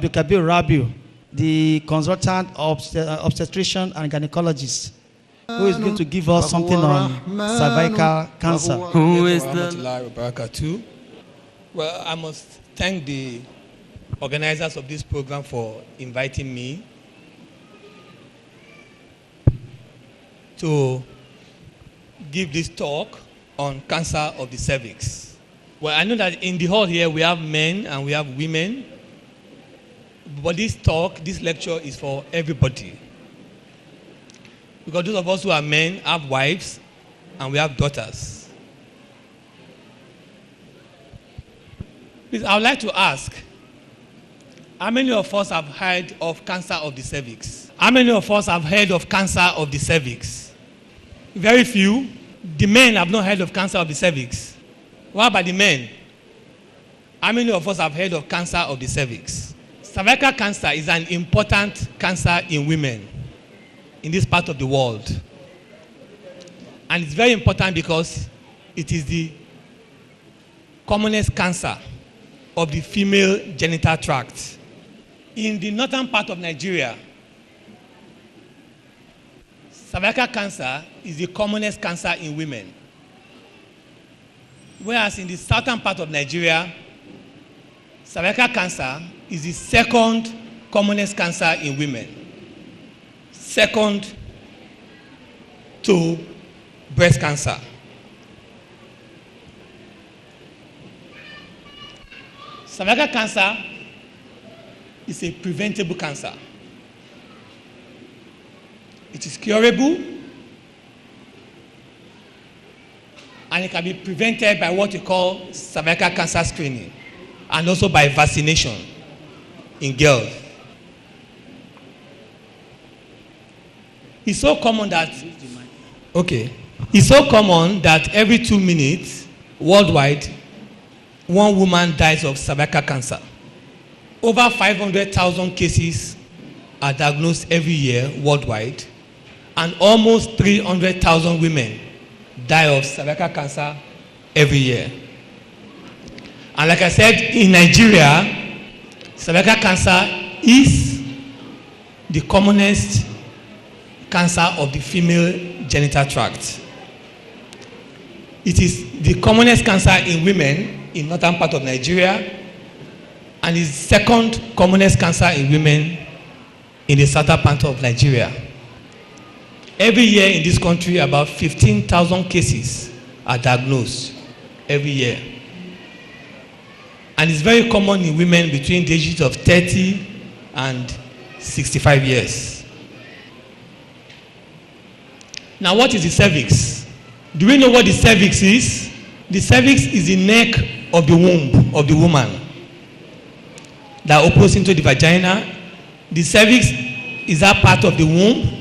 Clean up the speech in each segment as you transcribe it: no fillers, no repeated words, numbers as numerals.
AbdulKabir Rabiu, the consultant obstetrician and gynecologist, who is going to give us something on cervical cancer. Who is the... Well, I must thank the organizers of this program for inviting me to give this talk on cancer of the cervix. Well, I know that in the hall here we have men and we have women, but this lecture is for everybody. Because those of us who are men have wives and we have daughters. Please, I would like to ask, how many of us have heard of cancer of the cervix? How many of us have heard of cancer of the cervix? Very few. The men have not heard of cancer of the cervix. What about the men? How many of us have heard of cancer of the cervix? Cervical cancer is an important cancer in women in this part of the world. And it's very important because it is the commonest cancer of the female genital tract. In the northern part of Nigeria, cervical cancer is the commonest cancer in women. Whereas in the southern part of Nigeria, cervical cancer is the second commonest cancer in women. Second to breast cancer. Cervical cancer is a preventable cancer. It is curable and it can be prevented by what you call cervical cancer screening and also by vaccination in girls. It's so common that every 2 minutes worldwide, one woman dies of cervical cancer. Over 500,000 cases are diagnosed every year worldwide, and almost 300,000 women die of cervical cancer every year. And like I said, in Nigeria, cervical cancer is the commonest cancer of the female genital tract. It is the commonest cancer in women in northern part of Nigeria, and is second commonest cancer in women in the southern part of Nigeria. Every year in this country, about 15,000 cases are diagnosed every year. And it's very common in women between the ages of 30 and 65 years. Now, what is the cervix? Do we know what the cervix is? The cervix is the neck of the womb of the woman that opens into the vagina. The cervix is that part of the womb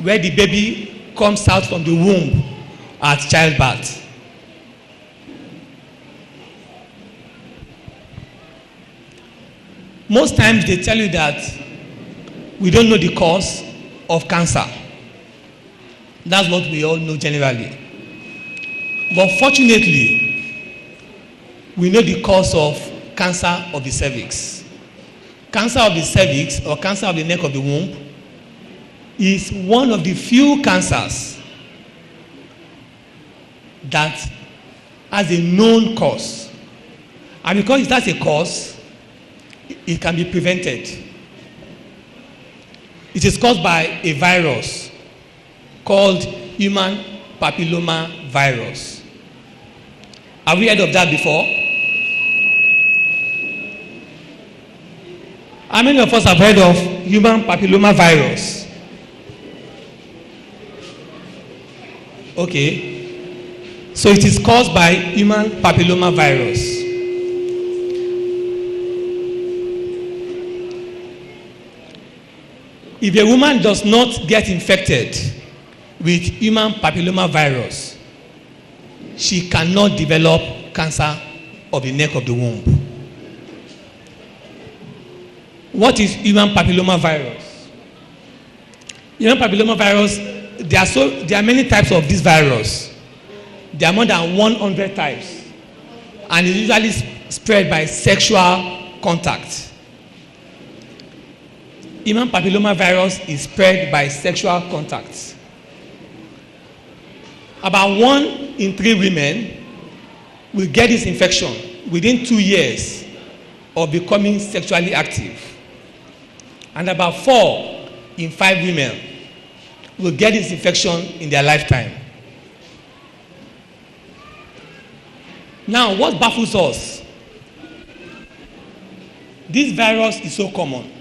where the baby comes out from the womb at childbirth. Most times they tell you that we don't know the cause of cancer. That's what we all know generally. But fortunately, we know the cause of cancer of the cervix. Cancer of the cervix or cancer of the neck of the womb is one of the few cancers that has a known cause. And because it has a cause, it can be prevented. It is caused by a virus called human papilloma virus. Have we heard of that before? How many of us have heard of human papilloma virus? Okay. So it is caused by human papilloma virus. If a woman does not get infected with human papilloma virus, she cannot develop cancer of the neck of the womb. What is human papilloma virus? Human papilloma virus, there are many types of this virus. There are more than 100 types. And it's usually spread by sexual contact. human papilloma virus is spread by sexual contact. About 1 in 3 women will get this infection within 2 years of becoming sexually active. And about 4 in 5 women will get this infection in their lifetime. Now, what baffles us? This virus is so common.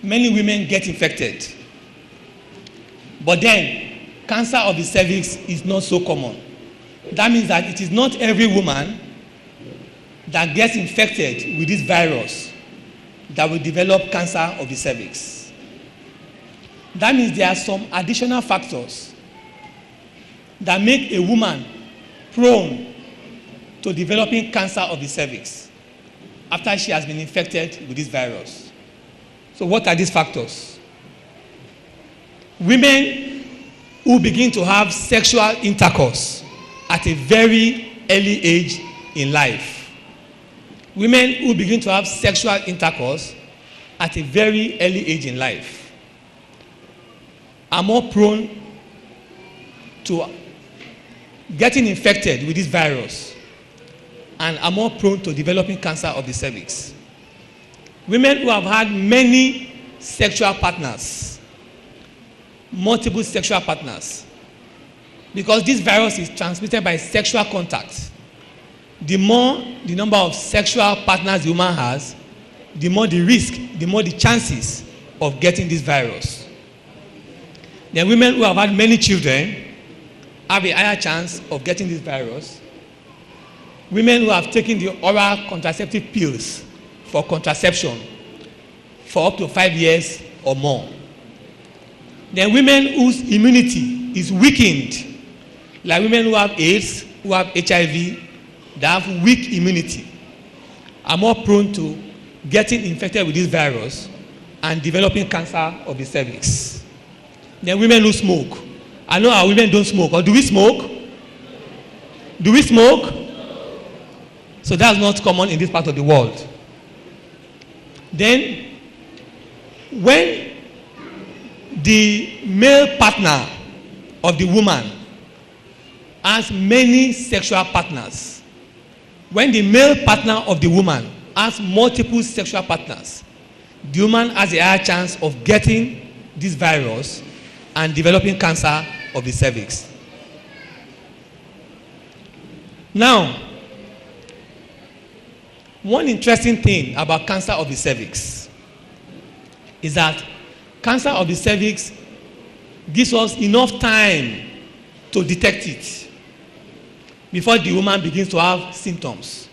Many women get infected. But then, cancer of the cervix is not so common. That means that it is not every woman that gets infected with this virus that will develop cancer of the cervix. That means there are some additional factors that make a woman prone to developing cancer of the cervix after she has been infected with this virus. So what are these factors? Women who begin to have sexual intercourse at a very early age in life. Women who begin to have sexual intercourse at a very early age in life are more prone to getting infected with this virus and are more prone to developing cancer of the cervix. Women who have had many sexual partners, multiple sexual partners, because this virus is transmitted by sexual contact. The more the number of sexual partners the woman has, the more the risk, the more the chances of getting this virus. The women who have had many children have a higher chance of getting this virus. Women who have taken the oral contraceptive pills for contraception for up to 5 years or more. Then women whose immunity is weakened, like women who have AIDS, who have HIV, that have weak immunity, are more prone to getting infected with this virus and developing cancer of the cervix. Then women who smoke. I know our women don't smoke, or do we smoke? Do we smoke? So that's not common in this part of the world. Then, when the male partner of the woman has many sexual partners, when the male partner of the woman has multiple sexual partners, the woman has a higher chance of getting this virus and developing cancer of the cervix. Now, one interesting thing about cancer of the cervix is that cancer of the cervix gives us enough time to detect it before the woman begins to have symptoms.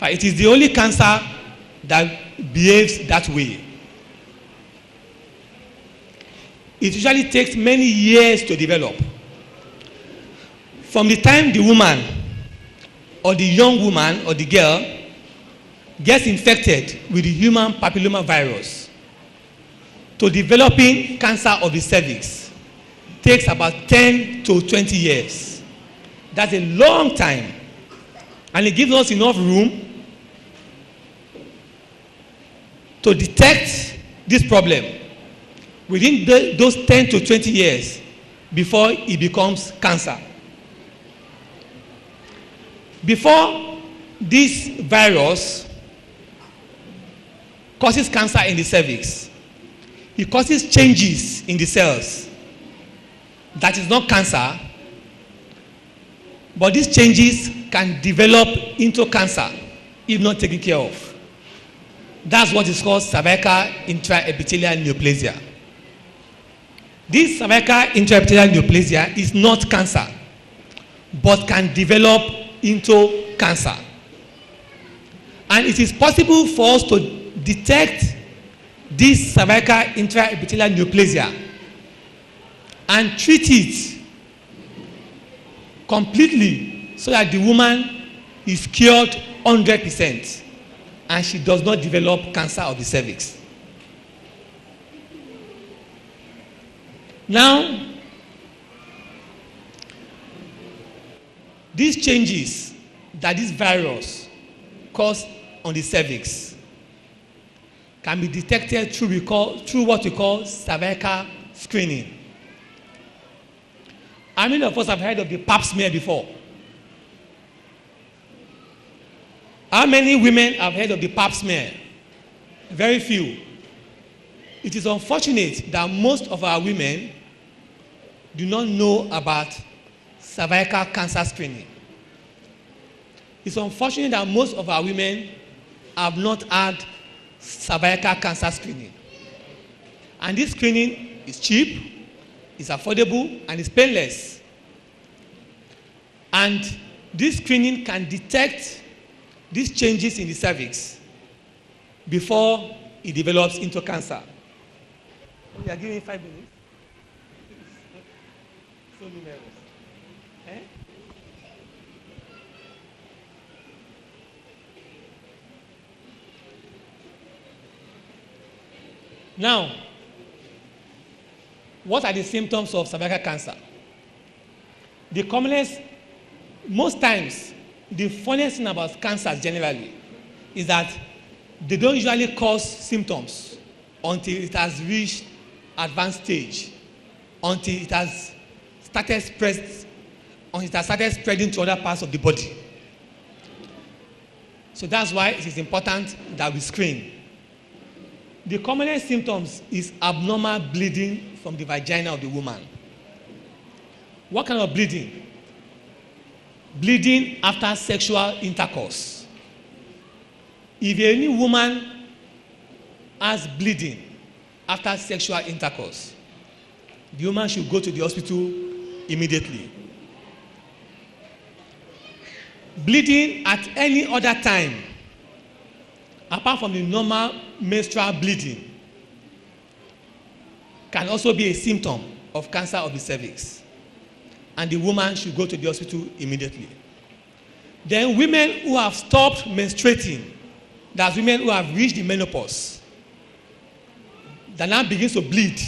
It is the only cancer that behaves that way. It usually takes many years to develop. From the time the woman or the young woman or the girl gets infected with the human papilloma virus to developing cancer of the cervix takes about 10 to 20 years. That's a long time. And it gives us enough room to detect this problem within those 10 to 20 years before it becomes cancer. Before this virus causes cancer in the cervix, it causes changes in the cells. That is not cancer, but these changes can develop into cancer if not taken care of. That's what is called cervical intraepithelial neoplasia. This cervical intraepithelial neoplasia is not cancer, but can develop into cancer. And it is possible for us to detect this cervical intraepithelial neoplasia and treat it completely so that the woman is cured 100% and she does not develop cancer of the cervix. Now, these changes that this virus causes on the cervix can be detected through what we call cervical screening. How many of us have heard of the pap smear before? How many women have heard of the pap smear? Very few. It is unfortunate that most of our women do not know about cervical cancer screening. It's unfortunate that most of our women have not had cervical cancer screening. And this screening is cheap, it's affordable, and it's painless. And this screening can detect these changes in the cervix before it develops into cancer. You are giving me 5 minutes? So numerous. Eh? Now, what are the symptoms of cervical cancer? The commonest, most times, the funniest thing about cancers generally is that they don't usually cause symptoms until it has reached advanced stage, until it has started spreading to other parts of the body. So that's why it is important that we screen. The commonest symptoms is abnormal bleeding from the vagina of the woman. What kind of bleeding? Bleeding after sexual intercourse. If any woman has bleeding after sexual intercourse, the woman should go to the hospital immediately. Bleeding at any other time, apart from the normal menstrual bleeding, can also be a symptom of cancer of the cervix. And the woman should go to the hospital immediately. Then women who have stopped menstruating, that's women who have reached the menopause, that now begins to bleed,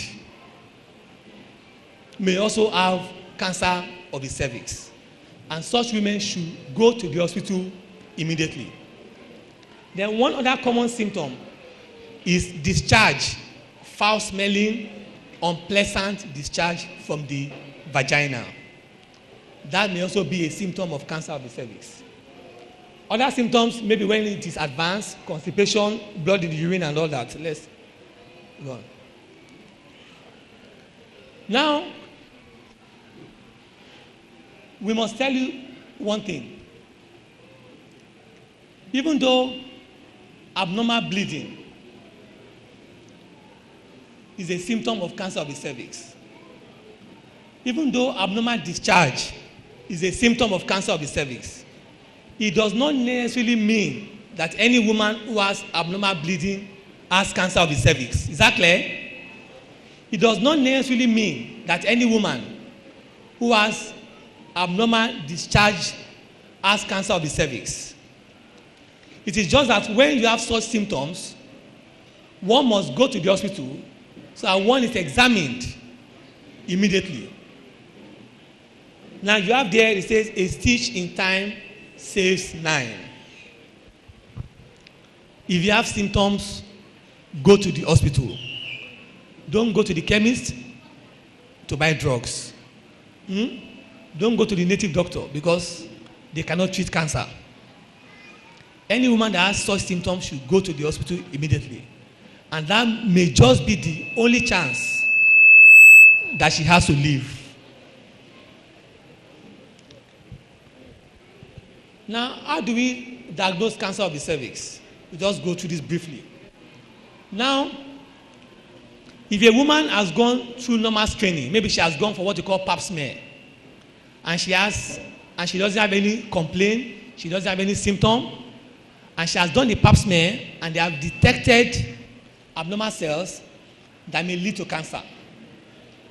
may also have cancer of the cervix. And such women should go to the hospital immediately. Then one other common symptom is discharge, foul-smelling, unpleasant discharge from the vagina. That may also be a symptom of cancer of the cervix. Other symptoms, maybe when it is advanced, constipation, blood in the urine and all that. Let's go on. Now, we must tell you one thing. Even though abnormal bleeding is a symptom of cancer of the cervix, even though abnormal discharge is a symptom of cancer of the cervix, it does not necessarily mean that any woman who has abnormal bleeding has cancer of the cervix. Is that clear? It does not necessarily mean that any woman who has abnormal discharge has cancer of the cervix. It is just that when you have such symptoms, one must go to the hospital so that one is examined immediately. Now you have there, it says, a stitch in time saves 9. If you have symptoms, go to the hospital. Don't go to the chemist to buy drugs. Don't go to the native doctor because they cannot treat cancer. Any woman that has such symptoms should go to the hospital immediately. And that may just be the only chance that she has to live. Now, how do we diagnose cancer of the cervix? We just go through this briefly. Now, if a woman has gone through normal screening, maybe she has gone for what you call pap smear, and she doesn't have any complaint, she doesn't have any symptom, and she has done the pap smear and they have detected abnormal cells that may lead to cancer.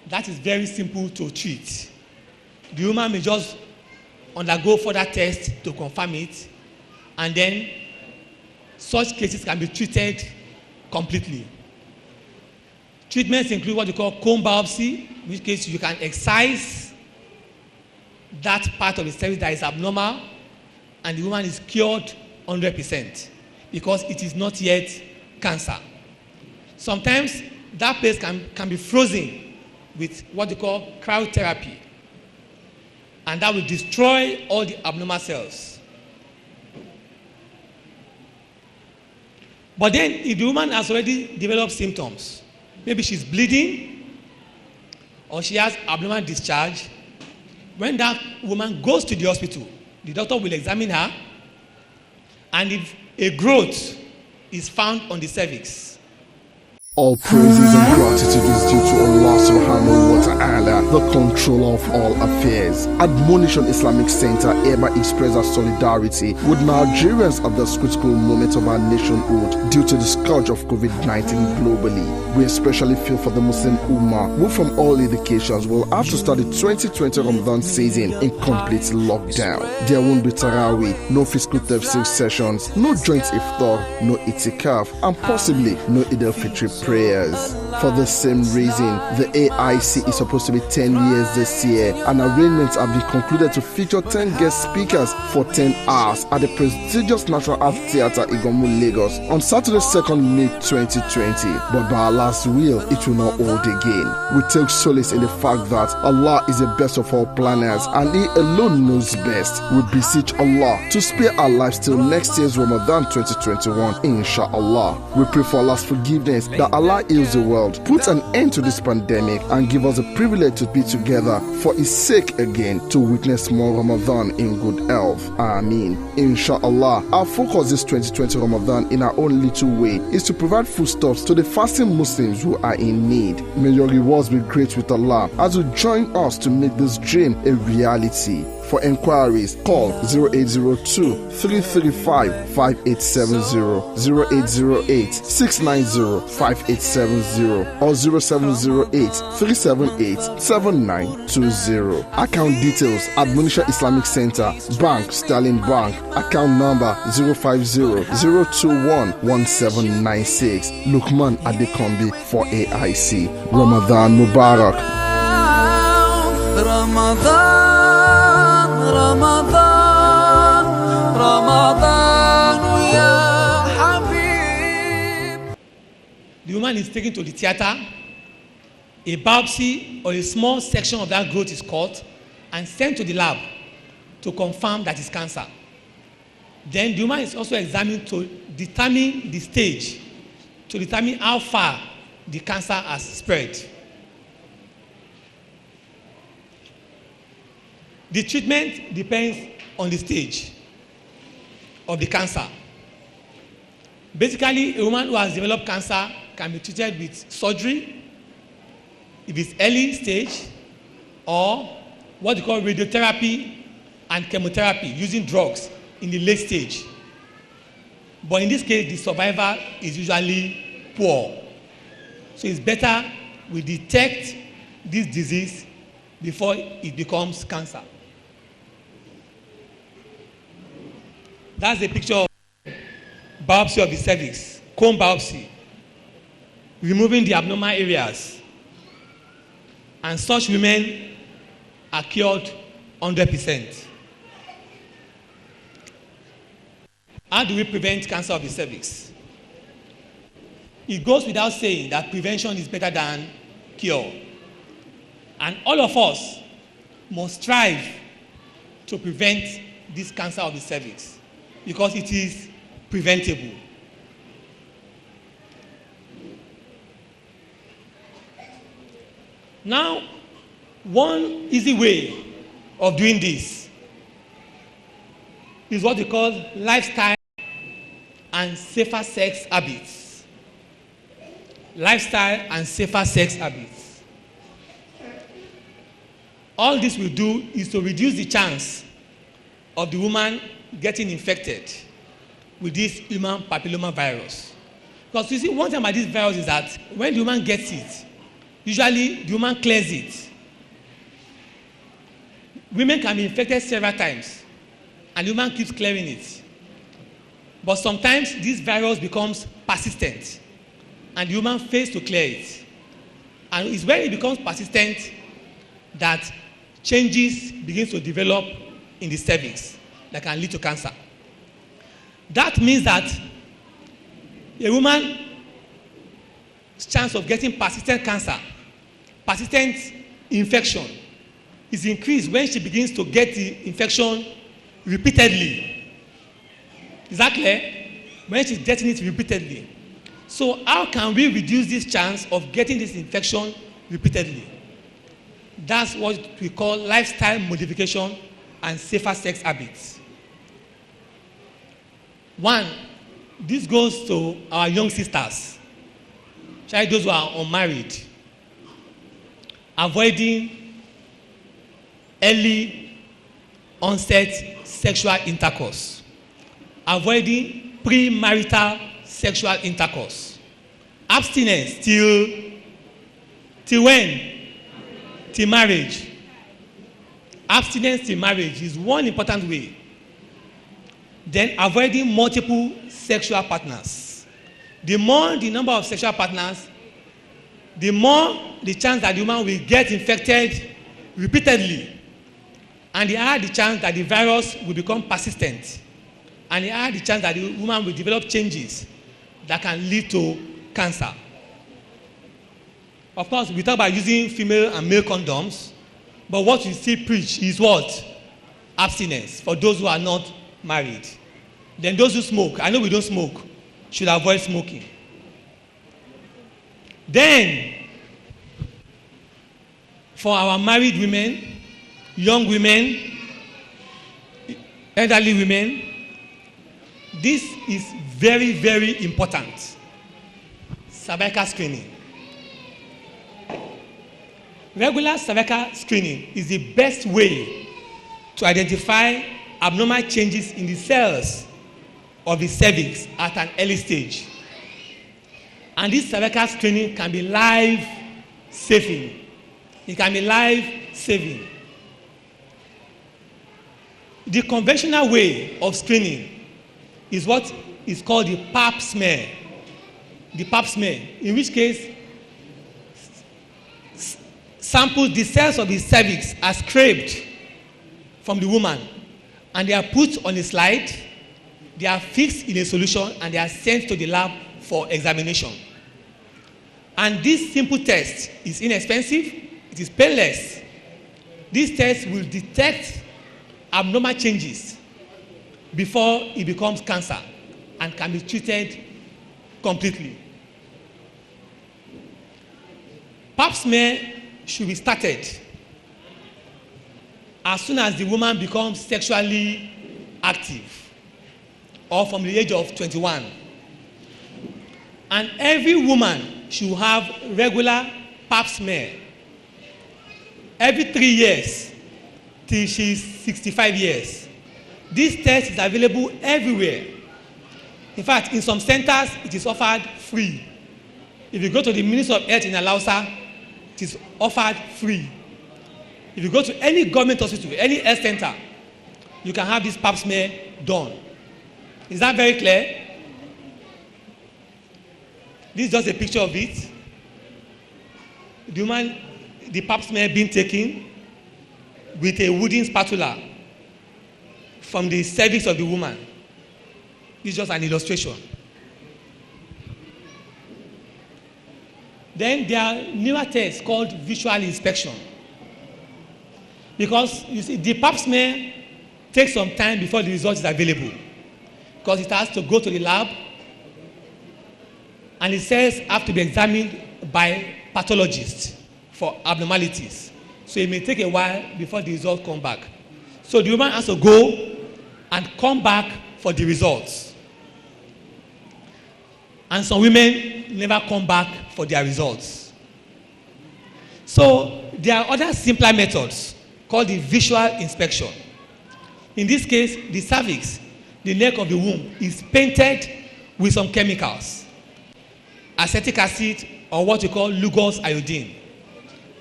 That is very simple to treat. The woman may just undergo further tests to confirm it, and then such cases can be treated completely. Treatments include what you call cone biopsy, in which case you can excise that part of the cervix that is abnormal, and the woman is cured 100% because it is not yet cancer. Sometimes that place can be frozen with what they call cryotherapy, and that will destroy all the abnormal cells. But then if the woman has already developed symptoms, maybe she's bleeding or she has abnormal discharge, when that woman goes to the hospital, the doctor will examine her, and if a growth is found on the cervix. All praises and gratitude is due to Allah subhanahu wa ta'ala, the controller of all affairs. Admonition Islamic Center hereby expresses solidarity with Nigerians at this critical moment of our nationhood due to the scourge of COVID-19 globally. We especially feel for the Muslim Ummah, who from all indications will have to start the 2020 Ramadan season in complete lockdown. There won't be Tarawih, no physical tafsir sessions, no joint iftar, no itikaf, and possibly no Eid al-Fitr prayers. For the same reason, the AIC is supposed to be 10 years this year, and arrangements have been concluded to feature 10 guest speakers for 10 hours at the prestigious National Art Theatre Igomu, Lagos on Saturday 2nd May 2020. But by Allah's will, it will not hold again. We take solace in the fact that Allah is the best of all planners and He alone knows best. We beseech Allah to spare our lives till next year's Ramadan 2021, inshallah. We pray for Allah's forgiveness, that Allah heals the world, put an end to this pandemic, and give us the privilege to be together for His sake again, to witness more Ramadan in good health. Ameen. Inshallah, our focus this 2020 Ramadan in our own little way is to provide foodstuffs to the fasting Muslims who are in need. May your rewards be great with Allah as you join us to make this dream a reality. For inquiries, call 0802-335-5870, 0808-690-5870, or 0708-378-7920. Account details: Admonition Islamic Center, Bank, Sterling Bank, account number 050-021-1796. Lukman Adekombi for AIC. Ramadan Mubarak. Ramadan, Ramadan, ya Habib. The woman is taken to the theater, a biopsy or a small section of that growth is cut and sent to the lab to confirm that it's cancer. Then the woman is also examined to determine the stage, to determine how far the cancer has spread. The treatment depends on the stage of the cancer. Basically, a woman who has developed cancer can be treated with surgery if it's early stage, or what we call radiotherapy and chemotherapy using drugs in the late stage. But in this case, the survival is usually poor. So it's better we detect this disease before it becomes cancer. That's a picture of biopsy of the cervix, cone biopsy, removing the abnormal areas. And such women are cured 100%. How do we prevent cancer of the cervix? It goes without saying that prevention is better than cure. And all of us must strive to prevent this cancer of the cervix, because it is preventable. Now, one easy way of doing this is what we call lifestyle and safer sex habits. Lifestyle and safer sex habits. All this will do is to reduce the chance of the woman getting infected with this human papilloma virus. Because you see, one thing about this virus is that when the woman gets it, usually the woman clears it. Women can be infected several times, and the woman keeps clearing it. But sometimes this virus becomes persistent, and the woman fails to clear it. And it's when it becomes persistent that changes begin to develop in the cervix that can lead to cancer. That means that a woman chance of getting persistent cancer, persistent infection, is increased when she begins to get the infection repeatedly. Is that clear? When she's getting it repeatedly. So how can we reduce this chance of getting this infection repeatedly? That's what we call lifestyle modification and safer sex habits. One, this goes to our young sisters, especially those who are unmarried, avoiding early onset sexual intercourse, avoiding premarital sexual intercourse, abstinence till when? Till marriage. Abstinence till marriage is one important way. Then avoiding multiple sexual partners. The more the number of sexual partners, the more the chance that the woman will get infected repeatedly. And the higher the chance that the virus will become persistent. And the higher the chance that the woman will develop changes that can lead to cancer. Of course, we talk about using female and male condoms, but what we still preach is what? Abstinence for those who are not married. Then those who smoke, I know we don't smoke, should avoid smoking. Then, for our married women, young women, elderly women, this is very, very important. Cervical screening. Regular cervical screening is the best way to identify abnormal changes in the cells of the cervix at an early stage. And this cervical screening can be life-saving. It can be life-saving. The conventional way of screening is what is called the pap smear. The pap smear, in which case samples, the cells of the cervix are scraped from the woman and they are put on a slide, they are fixed in a solution and they are sent to the lab for examination. And this simple test is inexpensive, it is painless. This test will detect abnormal changes before it becomes cancer and can be treated completely. Pap smear should be started as soon as the woman becomes sexually active or from the age of 21. And every woman should have regular pap smear every 3 years till she's 65 years. This test is available everywhere. In fact, in some centers, it is offered free. If you go to the Ministry of Health in LASUTH, it is offered free. If you go to any government hospital, any health center, you can have this pap smear done. Is that very clear? This is just a picture of it. The pap smear being taken with a wooden spatula from the cervix of the woman. This is just an illustration. Then there are newer tests called visual inspection. Because you see, the pap smear takes some time before the result is available. Because it has to go to the lab and the cells have to be examined by pathologists for abnormalities. So it may take a while before the results come back. So the woman has to go and come back for the results. And some women never come back for their results. So there are other simpler methods called the visual inspection. In this case, the cervix, the neck of the womb, is painted with some chemicals, acetic acid or what we call Lugol's iodine.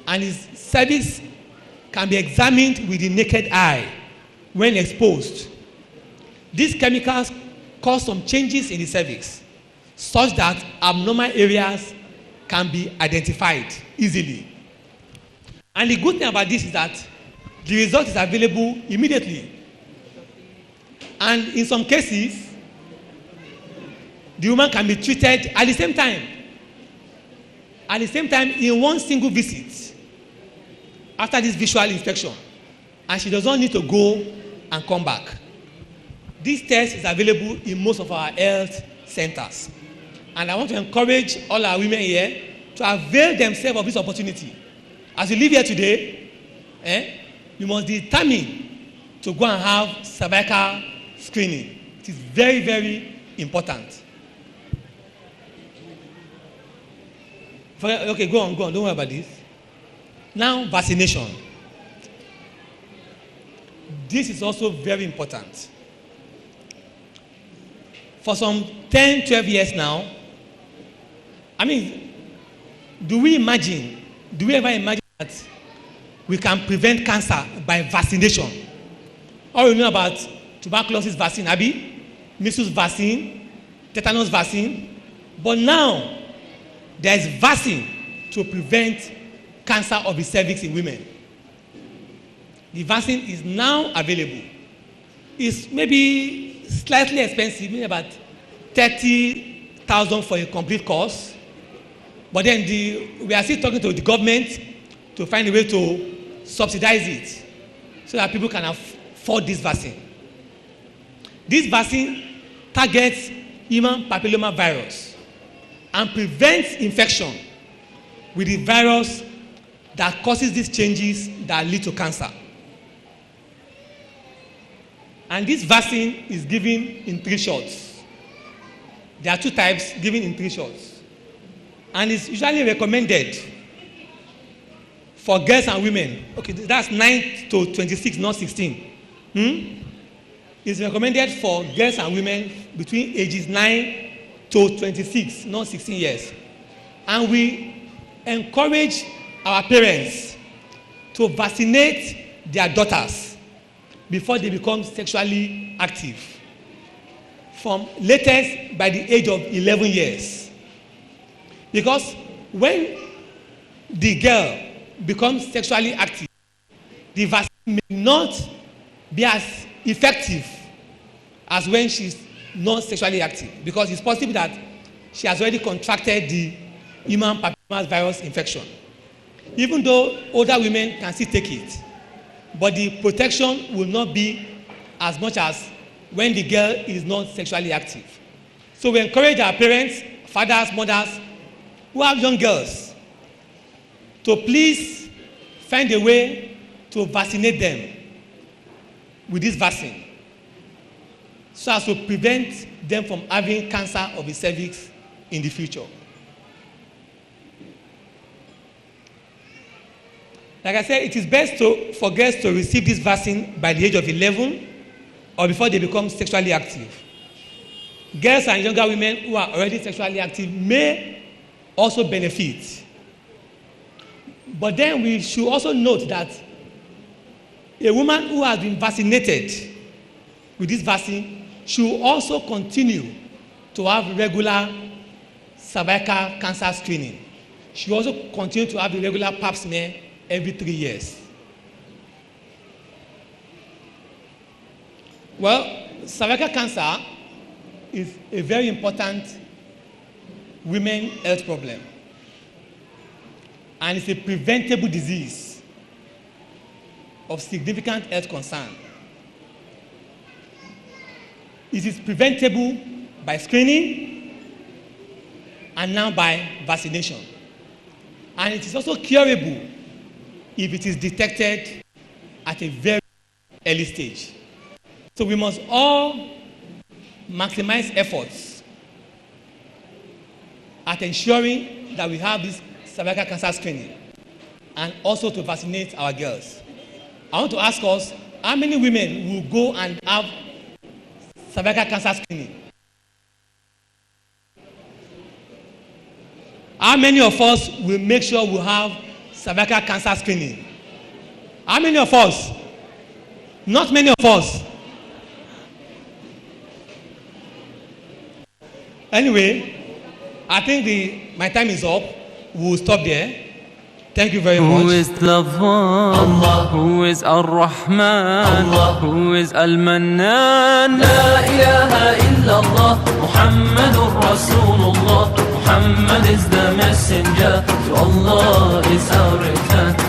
And his cervix can be examined with the naked eye when exposed. These chemicals cause some changes in the cervix such that abnormal areas can be identified easily. And the good thing about this is that the result is available immediately. And in some cases, the woman can be treated at the same time. At the same time, in one single visit, after this visual inspection, and she does not need to go and come back. This test is available in most of our health centers. And I want to encourage all our women here to avail themselves of this opportunity. As you live here today, you must determine to go and have cervical screening. It is very, very important. Okay, go on. Don't worry about this. Now, vaccination. This is also very important. For some 10, 12 years now, do we ever imagine that we can prevent cancer by vaccination? All you know about tuberculosis vaccine, measles vaccine, tetanus vaccine, but now there is vaccine to prevent cancer of the cervix in women. The vaccine is now available. It's maybe slightly expensive, maybe about 30,000 for a complete course. But then we are still talking to the government to find a way to subsidize it so that people can afford this vaccine. This vaccine targets human papilloma virus and prevents infection with the virus that causes these changes that lead to cancer. And this vaccine is given in 3 shots. There are 2 types given in 3 shots. And it's usually recommended for girls and women. Okay, that's 9 to 26, not 16. It's recommended for girls and women between ages 9 to 26, not 16 years. And we encourage our parents to vaccinate their daughters before they become sexually active, from latest by the age of 11 years. Because when the girl becomes sexually active, the vaccine may not be as effective as when she's not sexually active, because it's possible that she has already contracted the human papilloma virus infection. Even though older women can still take it, but the protection will not be as much as when the girl is not sexually active. So we encourage our parents, fathers, mothers who have young girls to please find a way to vaccinate them with this vaccine so as to prevent them from having cancer of the cervix in the future. Like I said, it is best for girls to receive this vaccine by the age of 11 or before they become sexually active. Girls and younger women who are already sexually active may also benefit. But then we should also note that a woman who has been vaccinated with this vaccine should also continue to have regular cervical cancer screening. She should also continue to have a regular pap smear every 3 years. Well, cervical cancer is a very important women's health problem. And it's a preventable disease of significant health concern. It is preventable by screening and now by vaccination. And it is also curable if it is detected at a very early stage. So we must all maximize efforts at ensuring that we have this cervical cancer screening and also to vaccinate our girls. I want to ask us, how many women will go and have cervical cancer screening? How many of us will make sure we have cervical cancer screening? How many of us? Not many of us. Anyway, I think my time is up. We'll stop there. Thank you very much. Who is the Allah? Who is Ar-Rahman? Allah. Who is Al-Mannan? La ilaha illallah Muhammadur Rasulullah. Muhammad is the messenger, to Allah is our return.